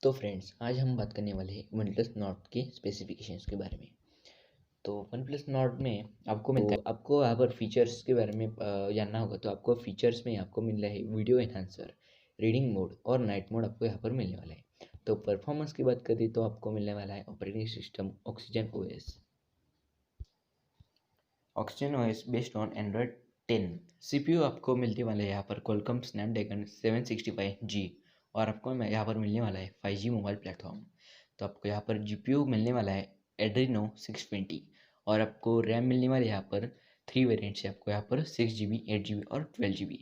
तो फ्रेंड्स, आज हम बात करने वाले हैं वन प्लस नॉट के स्पेसिफिकेशंस के बारे में। तो वन प्लस नॉट में आपको मिलता है, आपको यहाँ पर फीचर्स के बारे में जानना होगा। तो आपको फीचर्स में आपको मिल रहा है वीडियो एनहांसर, रीडिंग मोड और नाइट मोड आपको यहाँ पर मिलने वाला है। तो परफॉर्मेंस की बात करें तो आपको मिलने वाला है operating system oxygen OS based on Android 10। CPU आपको मिलने वाला है यहाँ पर क्वालकॉम स्नैपड्रैगन 765G और आपको यहाँ पर मिलने वाला है 5G मोबाइल प्लेटफॉर्म। तो आपको यहाँ पर जीपीयू मिलने वाला है एड्रीनो 620 और आपको रैम मिलने वाला है यहाँ पर 3 वेरिएंट्स है। आपको यहाँ पर 6GB, 8GB और 12GB।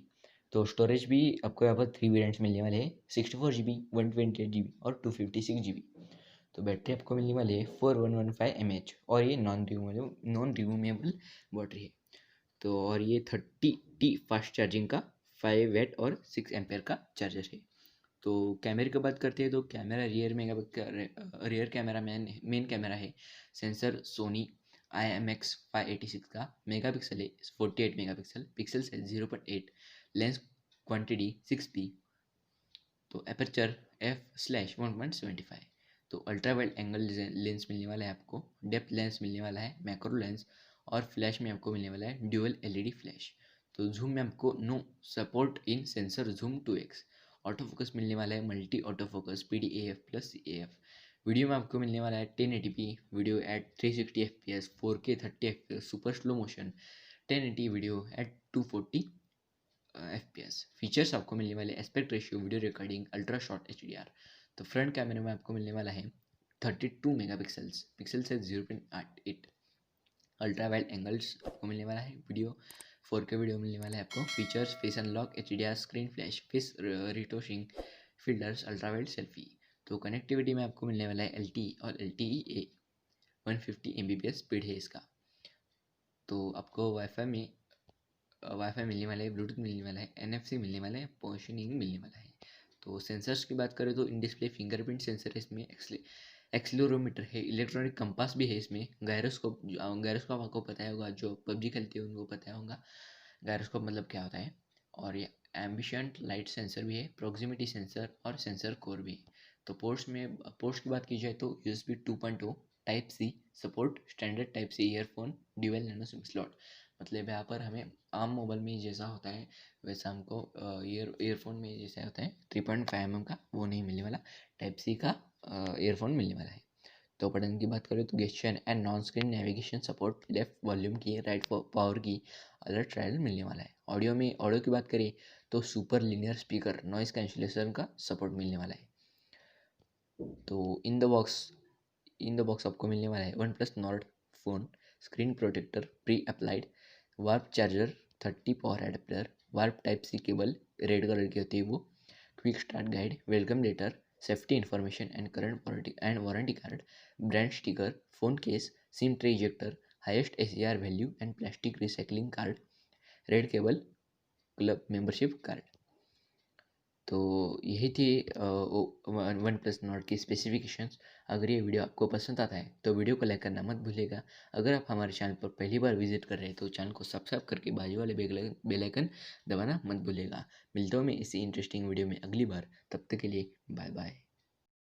तो स्टोरेज भी आपको यहाँ पर 3 वेरिएंट्स मिलने वाले हैं, 64GB, 128GB और 256GB। तो बैटरी आपको मिलने वाली है 4115 mAh और ये नॉन रिमूवेबल बैटरी है। तो और ये 30T फास्ट चार्जिंग का 5 वाट और 6 एम्पेयर का चार्जर है। तो कैमरे की बात करते हैं तो camera rear camera main camera है। सेंसर सोनी IMX 586 का, मेगापिक्सल है 48 megapixel, pixel size 0.8, lens quantity 6p। तो एपर्चर f/1.75। तो अल्ट्रा वाइड एंगल लेंस मिलने वाला है आपको, डेप्थ लेंस मिलने वाला है, मैक्रो लेंस और फ्लैश में आपको मिलने वाला है ड्यूअल LED फ्लैश। तो जूम में आपको no support in sensor zoom 2x। Auto focus मिलने वाला है multi auto focus PDAF plus CAF। Video में आपको मिलने वाला है 1080p video at 360 FPS, 4K 30 FPS super slow motion, 1080 video at 240 FPS। Features आपको मिलने वाले aspect ratio, video recording, ultra short HDR। तो फ्रंट कैमरे में आपको मिलने वाला है 32 megapixels, pixel size 0.8, ultra wide angles आपको मिलने वाला है, वीडियो 4K वीडियो मिलने वाला है आपको। Features face unlock, HDR screen flash, face retouching, filters, ultra wide selfie. तो कनेक्टिविटी में आपको मिलने वाला है LTE और LTE-A, 150 Mbps स्पीड है इसका। तो आपको वाईफाई मिलने वाला है, ब्लूटूथ मिलने वाला है, NFC मिलने वाला है, पोजिशनिंग मिलने वाला है। तो सेंसर्स की बात करें तो इन डिस्प्ले फिंगरप्रिंट सेंसर है इसमें, एक्सीलरोमीटर है, इलेक्ट्रॉनिक कंपास भी है इसमें, गायरोस्कोप आपको पता होगा, जो PUBG खेलते हैं उनको पता होगा गायरोस्कोप मतलब क्या होता है। और ये एम्बिशेंट लाइट सेंसर भी है, प्रॉक्सिमिटी सेंसर और सेंसर कोर भी है। तो पोर्ट्स की बात की जाए तो USB 2.0 type C support, standard type C earphone, dual nano SIM slot. मतलब यहाँ पर हमें आम मोबाइल में जैसा होता है वैसा हमको ईयरफोन में जैसा होता है 3.5 mm का, वो नहीं मिलने वाला, टाइप सी का ईयरफोन मिलने वाला है। तो बटन की बात करें तो gesture and non screen navigation support, left volume की, राइट पावर की, अलर्ट ट्रायल मिलने वाला है। ऑडियो की बात करें तो super linear speaker, noise cancellation का सपोर्ट मिलने वाला है। तो इन द बॉक्स आपको मिलने वाला है OnePlus Nord phone, screen protector pre applied, warp charger 30 power adapter, warp type C cable red colour की होती है वो, quick start guide, welcome letter, safety information and current and warranty card, brand sticker, phone case, SIM tray ejector, highest SAR value and plastic recycling card, red cable, club membership card. तो यही थी OnePlus Nord की specifications. अगर ये video आपको पसंद आता है तो वीडियो को लाइक करना मत भूलिएगा। अगर आप हमारे चैनल पर पहली बार विजिट कर रहे हैं तो चैनल को सब्सक्राइब करके बाजू वाले बेल आइकन दबाना मत भूलिएगा। मिलता हूँ मैं इसी इंटरेस्टिंग वीडियो में अगली बार, तब तक के लिए बाय बाय।